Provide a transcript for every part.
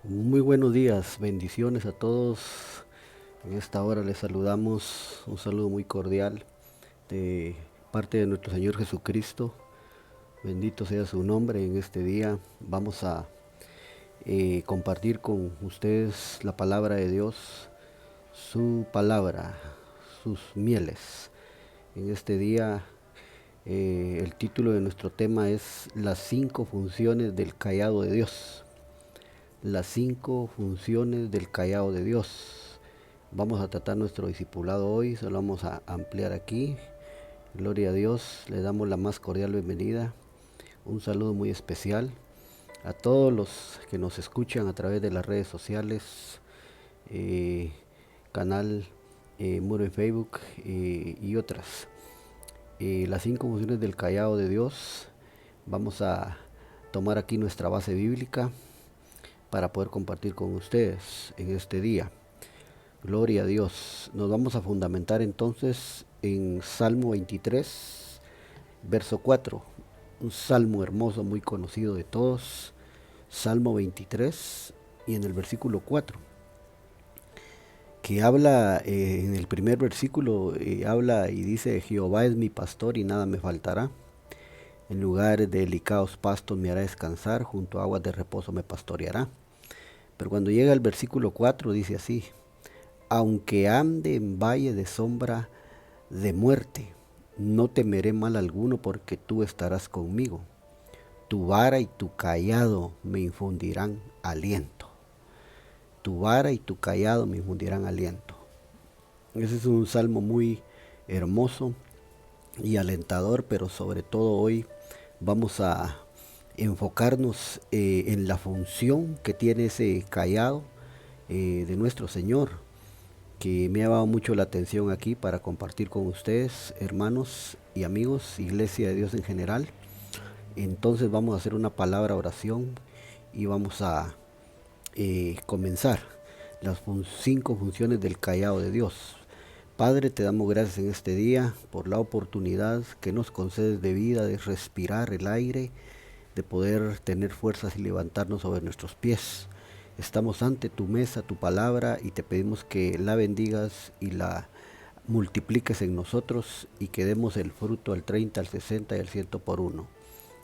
Muy buenos días, bendiciones a todos. En esta hora les saludamos, un saludo muy cordial de parte de nuestro Señor Jesucristo. Bendito sea su nombre. En este día vamos a compartir con ustedes la palabra de Dios, su palabra, sus mieles. En este día el título de nuestro tema es Las 5 funciones del callado de Dios. Las 5 funciones del callado de Dios. Vamos a tratar nuestro discipulado hoy, se lo vamos a ampliar aquí. Gloria a Dios, le damos la más cordial bienvenida. Un saludo muy especial a todos los que nos escuchan a través de las redes sociales, eh, canal Muro en Facebook y otras. Las 5 funciones del callado de Dios. Vamos a tomar aquí nuestra base bíblica para poder compartir con ustedes en este día. Gloria a Dios. Nos vamos a fundamentar entonces en Salmo 23, verso 4. Un salmo hermoso, muy conocido de todos. Salmo 23 y en el versículo 4, que habla en el primer versículo, habla y dice: Jehová es mi pastor y nada me faltará. En lugares de delicados pastos me hará descansar, junto a aguas de reposo me pastoreará. Pero cuando llega el versículo 4 dice así: aunque ande en valle de sombra de muerte, no temeré mal alguno, porque tú estarás conmigo. Tu vara y tu cayado me infundirán aliento. Tu vara y tu cayado me infundirán aliento. Ese es un salmo muy hermoso y alentador, pero sobre todo hoy vamos a enfocarnos en la función que tiene ese cayado de nuestro Señor, que me ha llamado mucho la atención aquí para compartir con ustedes, hermanos y amigos, Iglesia de Dios en general. Entonces vamos a hacer una palabra oración y vamos a comenzar las 5 funciones del callado de Dios. Padre, te damos gracias en este día por la oportunidad que nos concedes de vida, de respirar el aire, de poder tener fuerzas y levantarnos sobre nuestros pies. Estamos ante tu mesa, tu palabra, y te pedimos que la bendigas y la multipliques en nosotros y que demos el fruto al 30, al 60 y al 100 por uno.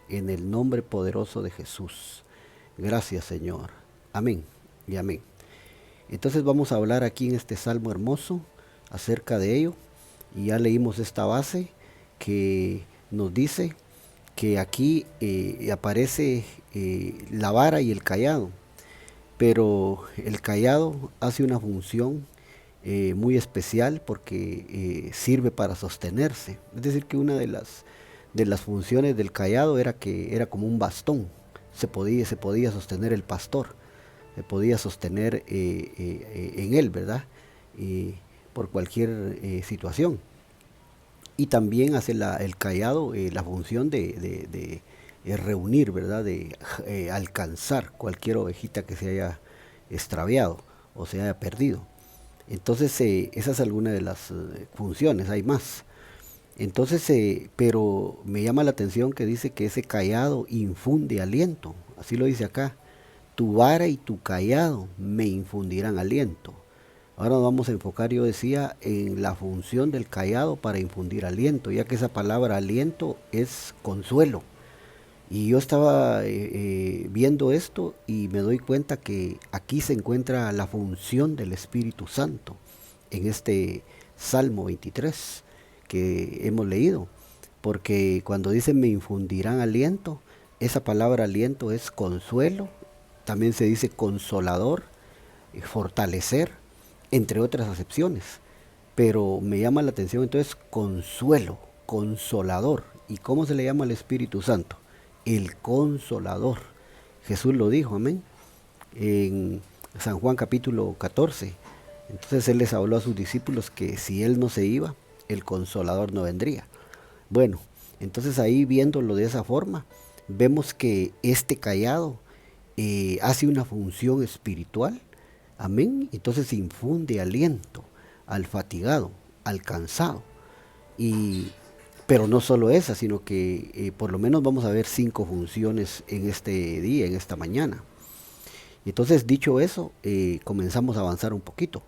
En el nombre poderoso de Jesús. Gracias, Señor. Amén y amén. Entonces vamos a hablar aquí en este salmo hermoso acerca de ello. Y ya leímos esta base que nos dice que aquí aparece la vara y el cayado, pero el cayado hace una función muy especial porque sirve para sostenerse. Es decir, que una de las funciones del cayado era que era como un bastón. Se podía sostener el pastor, se podía sostener en él, ¿verdad? Por cualquier situación. Y también hace el cayado la función de reunir, ¿verdad? De alcanzar cualquier ovejita que se haya extraviado o se haya perdido. Entonces, esa es alguna de las funciones, hay más. Entonces, pero me llama la atención que dice que ese cayado infunde aliento. Así lo dice acá. Tu vara y tu cayado me infundirán aliento. Ahora nos vamos a enfocar, yo decía, en la función del cayado para infundir aliento, ya que esa palabra aliento es consuelo. Y yo estaba viendo esto y me doy cuenta que aquí se encuentra la función del Espíritu Santo en este Salmo 23 que hemos leído. Porque cuando dice me infundirán aliento, esa palabra aliento es consuelo, también se dice consolador, fortalecer, entre otras acepciones. Pero me llama la atención entonces consuelo, consolador. ¿Y cómo se le llama al Espíritu Santo? El consolador. Jesús lo dijo, amén, en San Juan capítulo 14. Entonces él les habló a sus discípulos que si él no se iba, el consolador no vendría. Bueno, entonces ahí viéndolo de esa forma, vemos que este callado hace una función espiritual, amén, entonces infunde aliento al fatigado, al cansado. Y, pero no solo esa, sino que por lo menos vamos a ver 5 funciones en este día, en esta mañana. Y entonces, dicho eso, comenzamos a avanzar un poquito.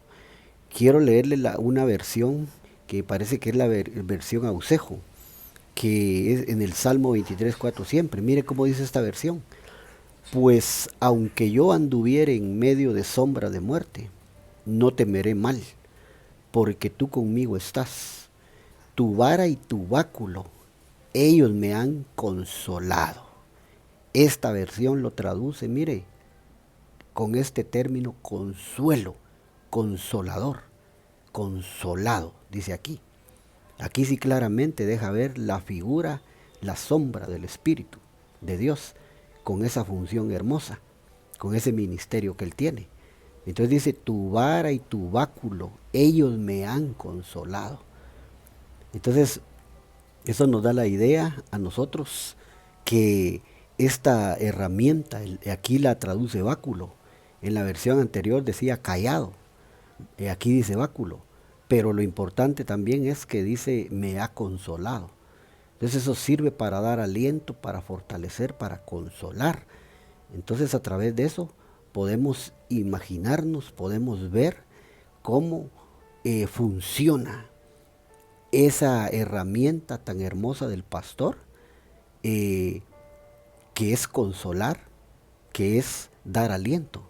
Quiero leerle una versión que parece que es la versión Ausejo, que es en el Salmo 23:4 siempre. Mire cómo dice esta versión. Pues aunque yo anduviere en medio de sombra de muerte, no temeré mal, porque tú conmigo estás. Tu vara y tu báculo, ellos me han consolado. Esta versión lo traduce, mire, con este término consuelo, consolador, consolado, dice aquí. Aquí sí claramente deja ver la figura, la sombra del Espíritu de Dios, con esa función hermosa, con ese ministerio que Él tiene. Entonces dice, tu vara y tu báculo, ellos me han consolado. Entonces, eso nos da la idea a nosotros que esta herramienta, aquí la traduce báculo, en la versión anterior decía callado, aquí dice báculo, pero lo importante también es que dice me ha consolado. Entonces eso sirve para dar aliento, para fortalecer, para consolar. Entonces a través de eso podemos imaginarnos, podemos ver cómo funciona esa herramienta tan hermosa del pastor, que es consolar, que es dar aliento.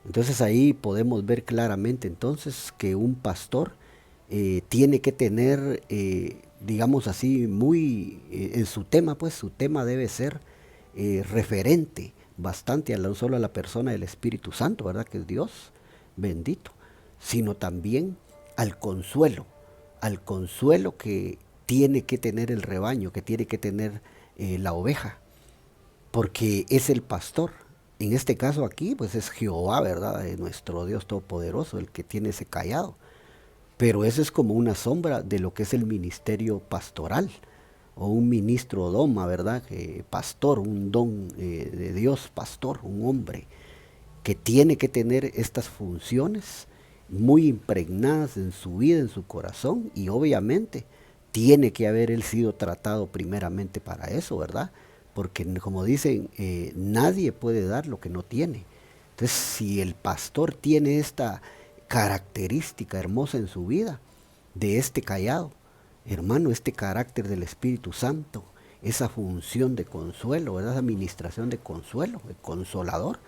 Entonces ahí podemos ver claramente entonces que un pastor tiene que tener, digamos así, muy en su tema, pues su tema debe ser referente bastante a no solo a la persona del Espíritu Santo, ¿verdad? Que es Dios bendito, sino también al consuelo que tiene que tener el rebaño, que tiene que tener la oveja, porque es el pastor. En este caso aquí, pues es Jehová, ¿verdad? Nuestro Dios Todopoderoso, el que tiene ese callado. Pero eso es como una sombra de lo que es el ministerio pastoral, o un ministro doma, ¿verdad? Pastor, un don de Dios, pastor, un hombre, que tiene que tener estas funciones muy impregnadas en su vida, en su corazón, y obviamente tiene que haber él sido tratado primeramente para eso, ¿verdad? Porque como dicen, nadie puede dar lo que no tiene. Entonces, si el pastor tiene esta característica hermosa en su vida, de este callado, hermano, este carácter del Espíritu Santo, esa función de consuelo, ¿verdad? Esa administración de consuelo, el consolador,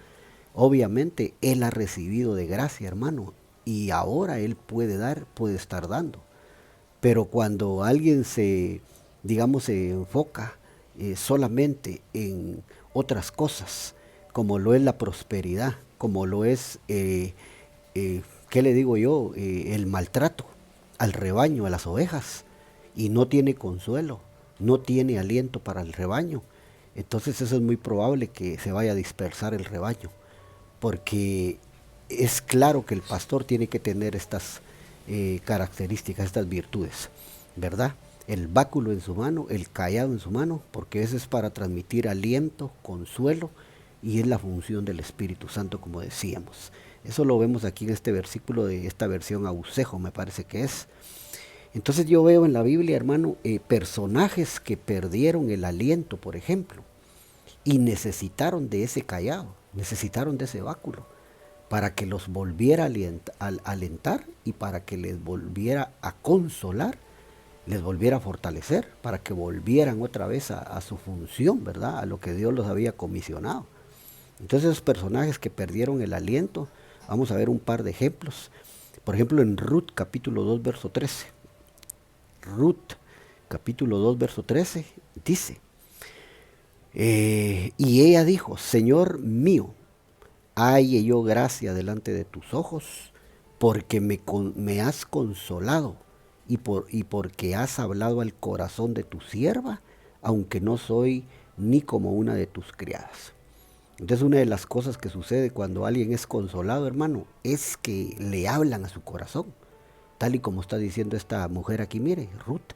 obviamente él ha recibido de gracia, hermano, y ahora él puede dar, puede estar dando. Pero cuando alguien digamos, se enfoca solamente en otras cosas, como lo es la prosperidad, como lo es, ¿qué le digo yo? El maltrato al rebaño, a las ovejas, y no tiene consuelo, no tiene aliento para el rebaño, entonces eso es muy probable que se vaya a dispersar el rebaño, porque es claro que el pastor tiene que tener estas características, estas virtudes, ¿verdad? El báculo en su mano, el callado en su mano, porque eso es para transmitir aliento, consuelo, y es la función del Espíritu Santo, como decíamos. Eso lo vemos aquí en este versículo de esta versión Ausejo, me parece que es. Entonces yo veo en la Biblia, hermano, personajes que perdieron el aliento, por ejemplo, y necesitaron de ese callado, necesitaron de ese báculo, para que los volviera a alentar y para que les volviera a consolar, les volviera a fortalecer, para que volvieran otra vez a su función, ¿verdad? A lo que Dios los había comisionado. Entonces esos personajes que perdieron el aliento, vamos a ver un par de ejemplos. Por ejemplo, en Ruth capítulo 2, verso 13. Ruth capítulo 2, verso 13 dice, y ella dijo, Señor mío, halle yo gracia delante de tus ojos, porque me has consolado y porque has hablado al corazón de tu sierva, aunque no soy ni como una de tus criadas. Entonces una de las cosas que sucede cuando alguien es consolado, hermano, es que le hablan a su corazón, tal y como está diciendo esta mujer aquí, mire, Ruth,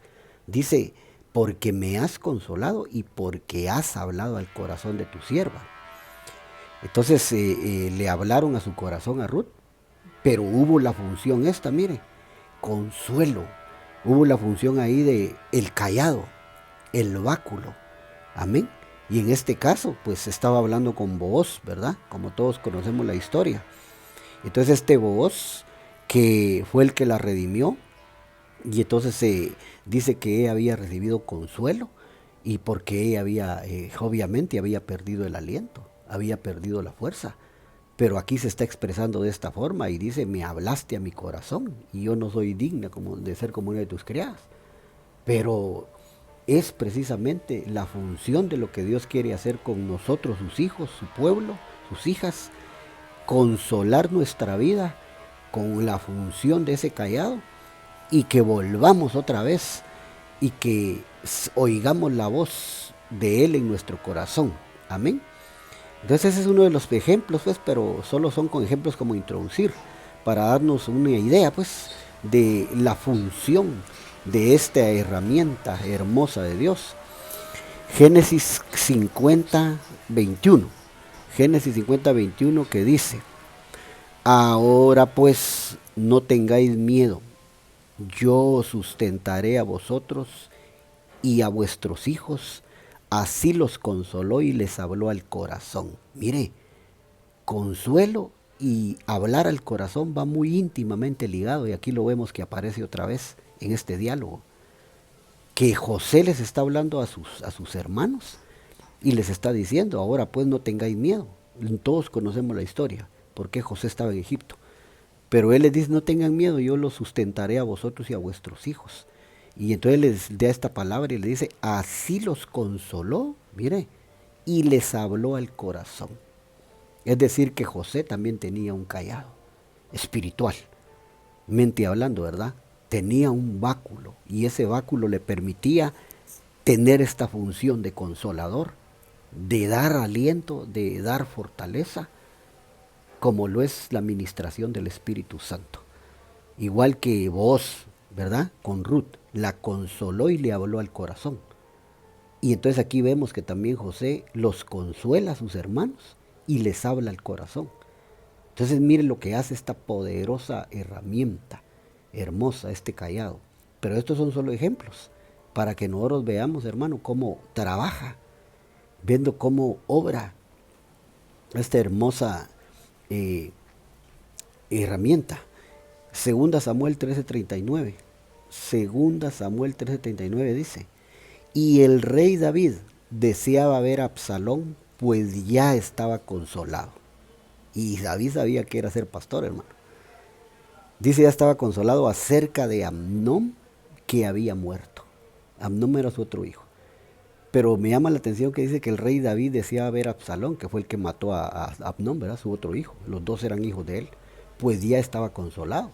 dice, porque me has consolado y porque has hablado al corazón de tu sierva. Entonces le hablaron a su corazón a Ruth, pero hubo la función esta, mire, consuelo. Hubo la función ahí de el callado, el báculo. Amén. Y en este caso, pues estaba hablando con Booz, ¿verdad? Como todos conocemos la historia. Entonces este Booz, que fue el que la redimió, y entonces se dice que ella había recibido consuelo, y porque ella había, obviamente había perdido el aliento, había perdido la fuerza. Pero aquí se está expresando de esta forma y dice, me hablaste a mi corazón y yo no soy digna como de ser como una de tus criadas. Pero es precisamente la función de lo que Dios quiere hacer con nosotros, sus hijos, su pueblo, sus hijas, consolar nuestra vida con la función de ese callado y que volvamos otra vez y que oigamos la voz de Él en nuestro corazón. Amén. Entonces ese es uno de los ejemplos, pues, pero solo son con ejemplos como introducir, para darnos una idea, pues, de la función de esta herramienta hermosa de Dios. Génesis 50, 21. Génesis 50, 21 que dice, ahora pues no tengáis miedo, yo os sustentaré a vosotros y a vuestros hijos. Así los consoló y les habló al corazón. Mire, consuelo y hablar al corazón va muy íntimamente ligado, y aquí lo vemos que aparece otra vez en este diálogo, que José les está hablando a sus hermanos y les está diciendo, ahora pues no tengáis miedo. Todos conocemos la historia, porque José estaba en Egipto. Pero él les dice, no tengan miedo, yo los sustentaré a vosotros y a vuestros hijos. Y entonces les da esta palabra y le dice, así los consoló, mire, y les habló al corazón. Es decir, que José también tenía un cayado espiritual, mente hablando, ¿verdad? Tenía un báculo y ese báculo le permitía tener esta función de consolador, de dar aliento, de dar fortaleza, como lo es la administración del Espíritu Santo. Igual que vos, ¿verdad? Con Ruth, la consoló y le habló al corazón. Y entonces aquí vemos que también José los consuela a sus hermanos y les habla al corazón. Entonces miren lo que hace esta poderosa herramienta, hermosa, este cayado. Pero estos son solo ejemplos, para que nosotros veamos, hermano, cómo trabaja, viendo cómo obra esta hermosa herramienta. Segunda Samuel 13:39. Segunda Samuel 13:39 dice, y el rey David deseaba ver a Absalón, pues ya estaba consolado. Y David sabía que era ser pastor, hermano. Dice, ya estaba consolado acerca de Amnón, que había muerto. Amnón era su otro hijo. Pero me llama la atención que dice que el rey David deseaba ver a Absalón, que fue el que mató a Amnón, ¿verdad? Su otro hijo. Los dos eran hijos de él. Pues ya estaba consolado.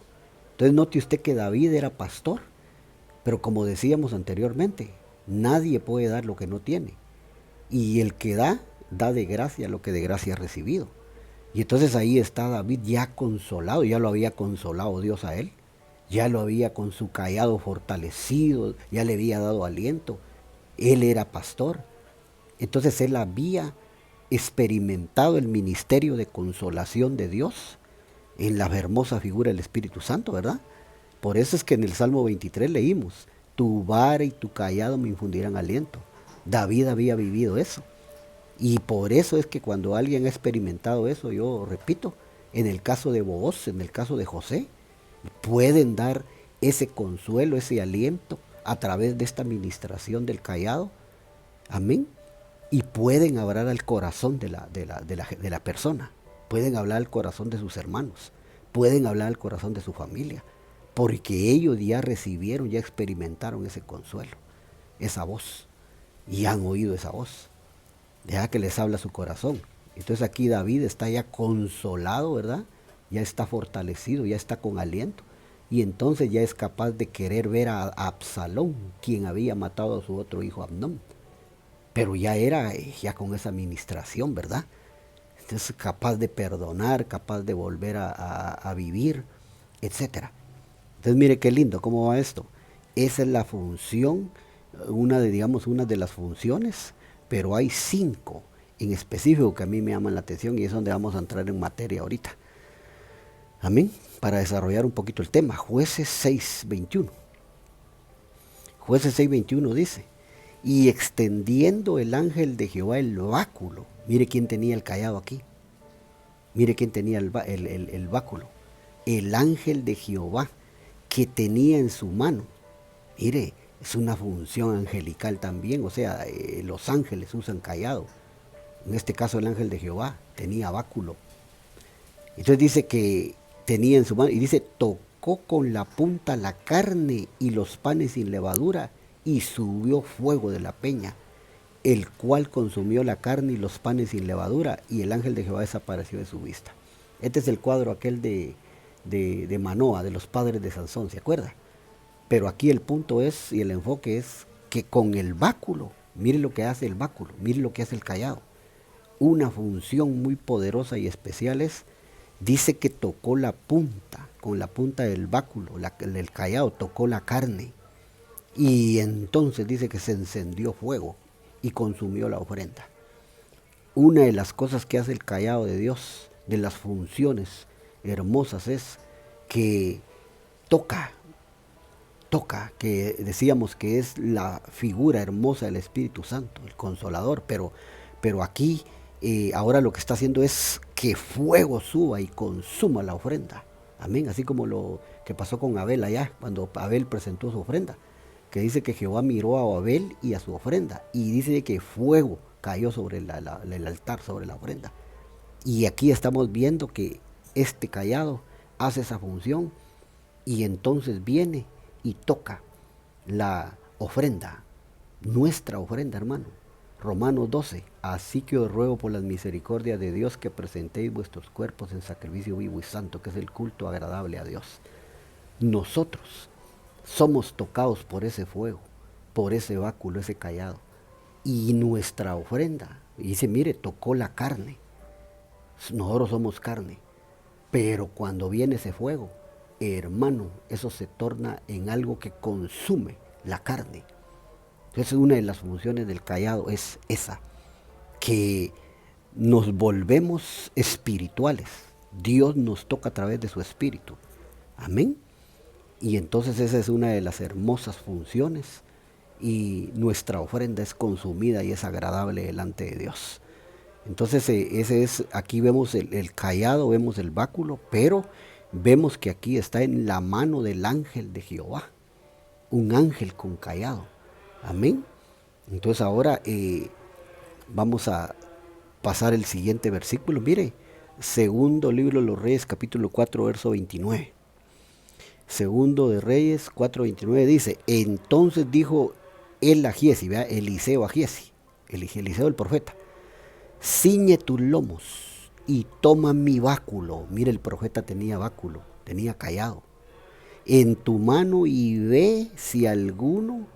Entonces note usted que David era pastor. Pero como decíamos anteriormente, nadie puede dar lo que no tiene. Y el que da, da de gracia lo que de gracia ha recibido. Y entonces ahí está David ya consolado, ya lo había consolado Dios a él. Ya lo había con su cayado fortalecido, ya le había dado aliento. Él era pastor. Entonces él había experimentado el ministerio de consolación de Dios en la hermosa figura del Espíritu Santo, ¿verdad? Por eso es que en el Salmo 23 leímos, tu vara y tu cayado me infundirán aliento. David había vivido eso. Y por eso es que cuando alguien ha experimentado eso, yo repito, en el caso de Booz, en el caso de José, pueden dar ese consuelo, ese aliento a través de esta administración del cayado. Amén. Y pueden hablar al corazón de la persona. Pueden hablar al corazón de sus hermanos. Pueden hablar al corazón de su familia. Porque ellos ya recibieron, ya experimentaron ese consuelo, esa voz. Y han oído esa voz. Ya que les habla su corazón. Entonces aquí David está ya consolado, ¿verdad? Ya está fortalecido, ya está con aliento. Y entonces ya es capaz de querer ver a Absalón, quien había matado a su otro hijo Amnón. Pero ya era ya con esa administración, ¿verdad? Entonces capaz de perdonar, capaz de volver a vivir, etcétera. Entonces mire qué lindo cómo va esto. Esa es la función, una de las funciones, pero hay 5 en específico que a mí me llaman la atención y es donde vamos a entrar en materia ahorita. Amén. Para desarrollar un poquito el tema. Jueces 6:21. Jueces 6:21 dice, y extendiendo el ángel de Jehová el báculo. Mire quién tenía el cayado aquí. Mire quién tenía el báculo. El ángel de Jehová que tenía en su mano. Mire, es una función angelical también. O sea, los ángeles usan cayado. En este caso el ángel de Jehová tenía báculo. Entonces dice que tenía en su mano, y dice, tocó con la punta la carne y los panes sin levadura, y subió fuego de la peña, el cual consumió la carne y los panes sin levadura, y el ángel de Jehová desapareció de su vista. Este es el cuadro aquel de Manoa, de los padres de Sansón, ¿se acuerda? Pero aquí el punto es, y el enfoque es, que con el báculo, mire lo que hace el báculo, mire lo que hace el cayado. Una función muy poderosa y especial es, dice que tocó la punta, con la punta del báculo, el cayado tocó la carne. Y entonces dice que se encendió fuego y consumió la ofrenda. Una de las cosas que hace el cayado de Dios, de las funciones hermosas, es que toca, que decíamos que es la figura hermosa del Espíritu Santo, el Consolador, pero aquí ahora lo que está haciendo es que fuego suba y consuma la ofrenda. Amén, así como lo que pasó con Abel allá, cuando Abel presentó su ofrenda, que dice que Jehová miró a Abel y a su ofrenda, y dice que fuego cayó sobre el altar, sobre la ofrenda. Y aquí estamos viendo que este cayado hace esa función, y entonces viene y toca la ofrenda, nuestra ofrenda, hermano. Romanos 12, así que os ruego por las misericordias de Dios que presentéis vuestros cuerpos en sacrificio vivo y santo, que es el culto agradable a Dios. Nosotros somos tocados por ese fuego, por ese báculo, ese cayado. Y nuestra ofrenda, dice, mire, tocó la carne. Nosotros somos carne. Pero cuando viene ese fuego, hermano, eso se torna en algo que consume la carne. Entonces una de las funciones del cayado es esa, que nos volvemos espirituales. Dios nos toca a través de su espíritu. Amén. Y entonces esa es una de las hermosas funciones, y nuestra ofrenda es consumida y es agradable delante de Dios. Entonces ese es, aquí vemos el cayado, vemos el báculo, pero vemos que aquí está en la mano del ángel de Jehová, un ángel con cayado. Amén. Entonces ahora vamos a pasar el siguiente versículo. Mire, segundo libro de los Reyes, capítulo 4, verso 29. Segundo de Reyes 4:29 dice, entonces dijo él a Giesi, ¿verdad? Eliseo a Giesi, Eliseo el profeta, ciñe tus lomos y toma mi báculo. Mire, el profeta tenía báculo, tenía cayado en tu mano, y ve si alguno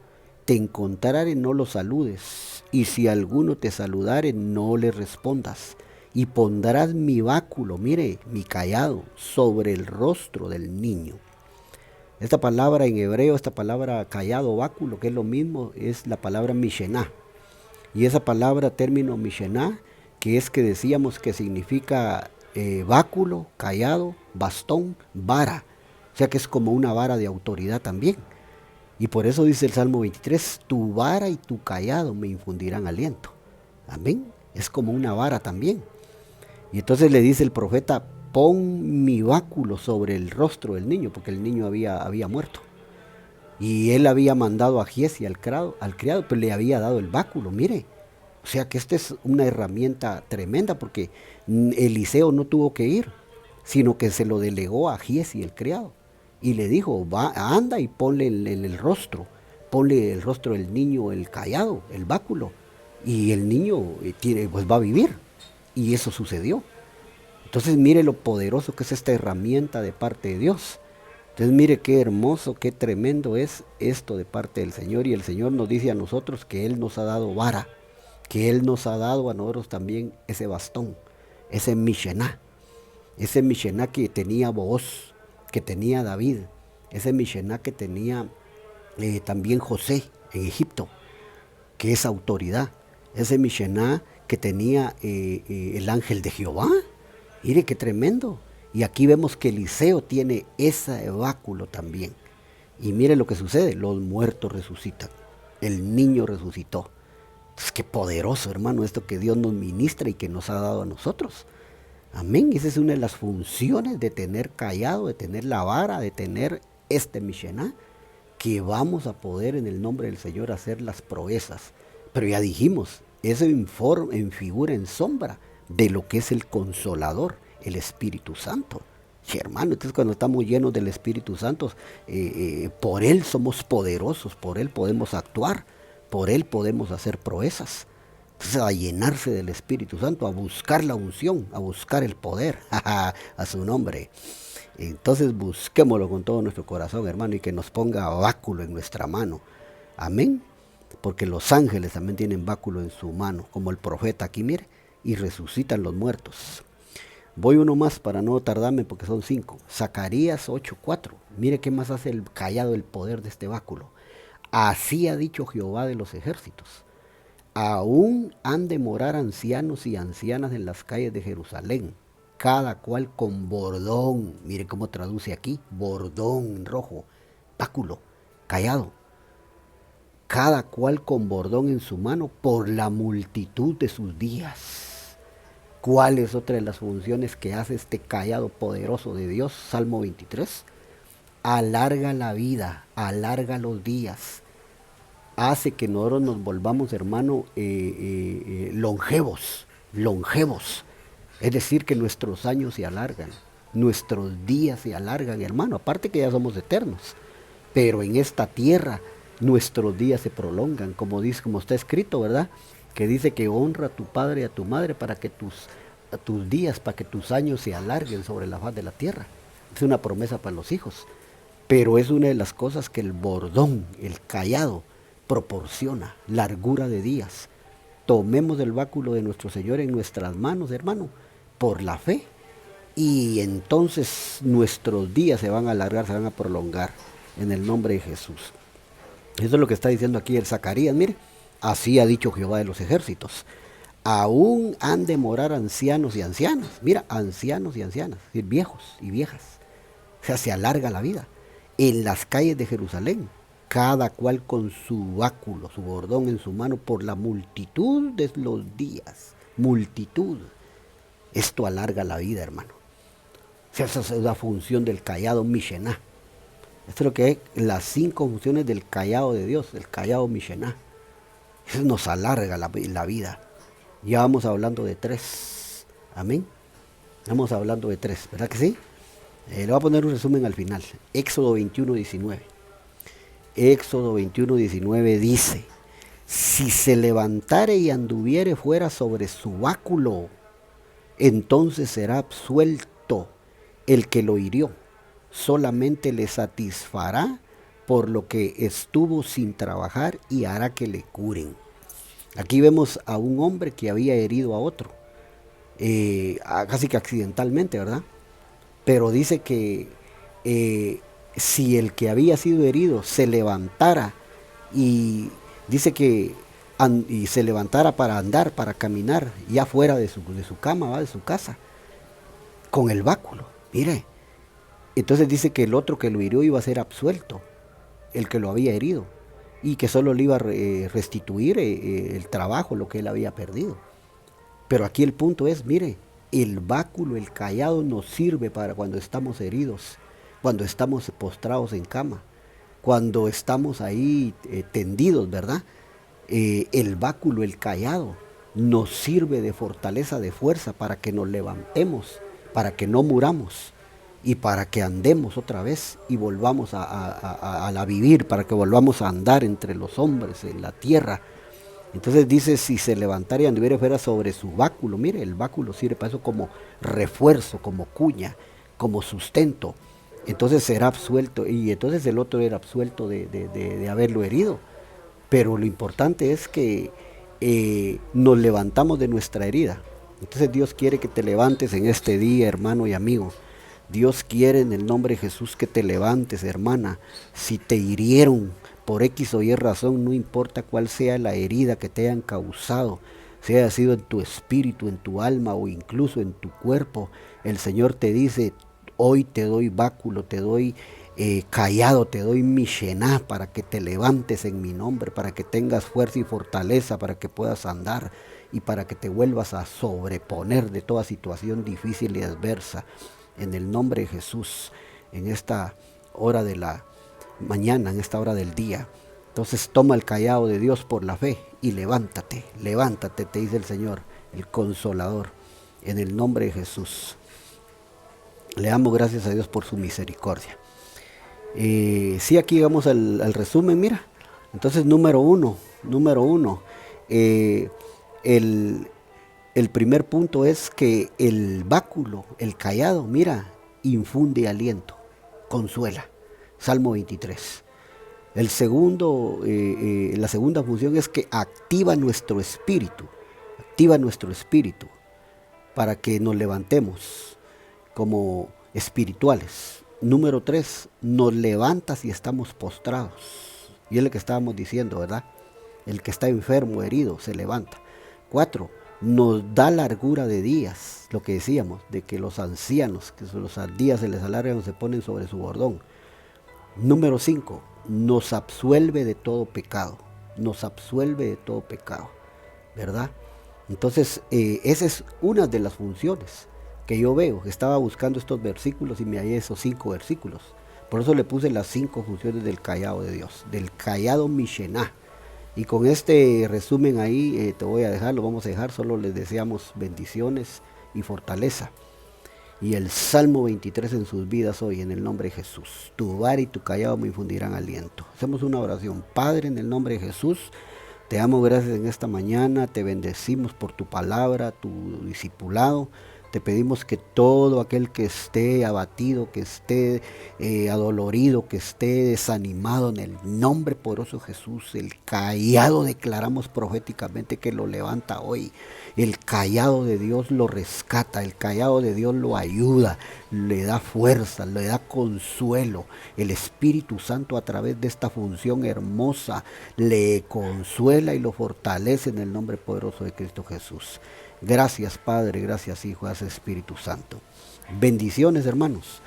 te encontrare, no lo saludes, y si alguno te saludare, no le respondas, y pondrás mi báculo, mire, mi cayado, sobre el rostro del niño. Esta palabra en hebreo, esta palabra cayado, báculo, que es lo mismo, es la palabra mishená. Y esa palabra, término mishená, que es que decíamos que significa báculo, cayado, bastón, vara. O sea que es como una vara de autoridad también. Y por eso dice el Salmo 23, tu vara y tu cayado me infundirán aliento. Amén. Es como una vara también. Y entonces le dice el profeta, pon mi báculo sobre el rostro del niño, porque el niño había muerto. Y él había mandado a Giesi, al criado, pero le había dado el báculo, mire. O sea que esta es una herramienta tremenda, porque Eliseo no tuvo que ir, sino que se lo delegó a Giesi, el criado. Y le dijo, anda y ponle el rostro, ponle el rostro del niño, el cayado, el báculo. Y el niño pues va a vivir. Y eso sucedió. Entonces mire lo poderoso que es esta herramienta de parte de Dios. Entonces mire qué hermoso, qué tremendo es esto de parte del Señor. Y el Señor nos dice a nosotros que Él nos ha dado vara, que Él nos ha dado a nosotros también ese bastón, ese mishená que tenía Booz, que tenía David, ese mishená que tenía también José en Egipto, que es autoridad, ese mishená que tenía el ángel de Jehová. Mire qué tremendo. Y aquí vemos que Eliseo tiene ese báculo también. Y mire lo que sucede, los muertos resucitan. El niño resucitó. Entonces, qué poderoso, hermano, esto que Dios nos ministra y que nos ha dado a nosotros. Amén. Esa es una de las funciones de tener callado, de tener la vara, de tener este Mishená, que vamos a poder en el nombre del Señor hacer las proezas. Pero ya dijimos, eso en figura, en sombra de lo que es el Consolador, el Espíritu Santo. Sí, hermano, entonces cuando estamos llenos del Espíritu Santo, por Él somos poderosos, por Él podemos actuar, por Él podemos hacer proezas. Entonces a llenarse del Espíritu Santo, a buscar la unción, a buscar el poder, a su nombre. Entonces busquémoslo con todo nuestro corazón, hermano, y que nos ponga báculo en nuestra mano. Amén. Porque los ángeles también tienen báculo en su mano, como el profeta aquí, mire, y resucitan los muertos. Voy uno más para no tardarme porque son 5. Zacarías 8:4. Mire qué más hace el callado, el poder de este báculo. Así ha dicho Jehová de los ejércitos. Aún han de morar ancianos y ancianas en las calles de Jerusalén, cada cual con bordón. Mire cómo traduce aquí, bordón rojo, báculo, callado. Cada cual con bordón en su mano por la multitud de sus días. ¿Cuál es otra de las funciones que hace este callado poderoso de Dios? Salmo 23. Alarga la vida, alarga los días. Hace que nosotros nos volvamos, hermano, longevos. Es decir, que nuestros años se alargan, nuestros días se alargan, hermano. Aparte que ya somos eternos, pero en esta tierra nuestros días se prolongan, como dice, como está escrito, ¿verdad? Que dice que honra a tu padre y a tu madre para que tus días, para que tus años se alarguen sobre la faz de la tierra. Es una promesa para los hijos. Pero es una de las cosas que el bordón, el callado, proporciona, largura de días. Tomemos el báculo de nuestro Señor en nuestras manos, hermano, por la fe. Y entonces nuestros días se van a alargar, se van a prolongar en el nombre de Jesús. Eso es lo que está diciendo aquí el Zacarías, mire. Así ha dicho Jehová de los ejércitos. Aún han de morar ancianos y ancianas. Mira, ancianos y ancianas, es decir, viejos y viejas. O sea, se alarga la vida. En las calles de Jerusalén, cada cual con su báculo, su bordón en su mano, por la multitud de los días. Multitud. Esto alarga la vida, hermano. O sea, esa es la función del callado Mishená. Esto es lo que es las 5 funciones del callado de Dios, el callado Mishená. Eso nos alarga la vida. Ya vamos hablando de 3. Amén. Vamos hablando de 3, ¿verdad que sí? Le voy a poner un resumen al final. Éxodo 21:19. Éxodo 21:19 dice: si se levantare y anduviere fuera sobre su báculo, entonces será absuelto el que lo hirió. Solamente le satisfará por lo que estuvo sin trabajar y hará que le curen. Aquí vemos a un hombre que había herido a otro, casi que accidentalmente, ¿verdad? Pero dice que si el que había sido herido se levantara y dice que y se levantara para andar, para caminar, ya fuera de su cama, ¿va? De su casa, con el báculo, mire. Entonces dice que el otro que lo hirió iba a ser absuelto, el que lo había herido, y que solo le iba a restituir el trabajo, lo que él había perdido. Pero aquí el punto es, mire, el báculo, el callado nos sirve para cuando estamos heridos, cuando estamos postrados en cama, cuando estamos ahí tendidos, ¿verdad? El báculo, el callado, nos sirve de fortaleza, de fuerza, para que nos levantemos, para que no muramos y para que andemos otra vez y volvamos a vivir, para que volvamos a andar entre los hombres en la tierra. Entonces dice, si se levantara y anduviera fuera sobre su báculo, mire, el báculo sirve para eso como refuerzo, como cuña, como sustento. Entonces será absuelto, y entonces el otro era absuelto de haberlo herido. Pero lo importante es que nos levantamos de nuestra herida. Entonces Dios quiere que te levantes en este día, hermano y amigo. Dios quiere en el nombre de Jesús que te levantes, hermana. Si te hirieron por X o Y razón, no importa cuál sea la herida que te hayan causado, si haya sido en tu espíritu, en tu alma o incluso en tu cuerpo, el Señor te dice, hoy te doy báculo, te doy Callado te doy mi Shená para que te levantes en mi nombre, para que tengas fuerza y fortaleza, para que puedas andar y para que te vuelvas a sobreponer de toda situación difícil y adversa. En el nombre de Jesús, en esta hora de la mañana, en esta hora del día. Entonces toma el callado de Dios por la fe y levántate, levántate, te dice el Señor, el Consolador, en el nombre de Jesús. Le damos gracias a Dios por su misericordia. Sí, aquí vamos al resumen, mira. Entonces, número uno, el, el primer punto es que el báculo, el callado, mira, infunde aliento, consuela. Salmo 23. El segundo, la segunda función es que activa nuestro espíritu para que nos levantemos como espirituales. Número 3, nos levanta si estamos postrados. Y es lo que estábamos diciendo, ¿verdad? El que está enfermo, herido, se levanta. 4, nos da largura de días, lo que decíamos, de que los ancianos, que los días se les alargan, se ponen sobre su bordón. Número 5, nos absuelve de todo pecado, ¿verdad? Entonces, esa es una de las funciones que yo veo. Estaba buscando estos versículos y me hallé esos 5 versículos. Por eso le puse las 5 funciones del callado de Dios, del callado Mishená. Y con este resumen ahí te voy a dejar, lo vamos a dejar, solo les deseamos bendiciones y fortaleza. Y el Salmo 23 en sus vidas hoy, en el nombre de Jesús. Tu vara y tu callado me infundirán aliento. Hacemos una oración. Padre, en el nombre de Jesús, te damos gracias en esta mañana, te bendecimos por tu palabra, tu discipulado. Te pedimos que todo aquel que esté abatido, que esté adolorido, que esté desanimado, en el nombre poderoso de Jesús, el callado declaramos proféticamente que lo levanta hoy. El callado de Dios lo rescata, el callado de Dios lo ayuda, le da fuerza, le da consuelo. El Espíritu Santo a través de esta función hermosa le consuela y lo fortalece en el nombre poderoso de Cristo Jesús. Gracias Padre, gracias Hijo, gracias Espíritu Santo. Bendiciones hermanos,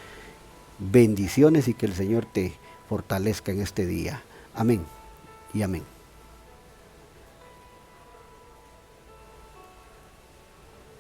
bendiciones y que el Señor te fortalezca en este día. Amén y amén.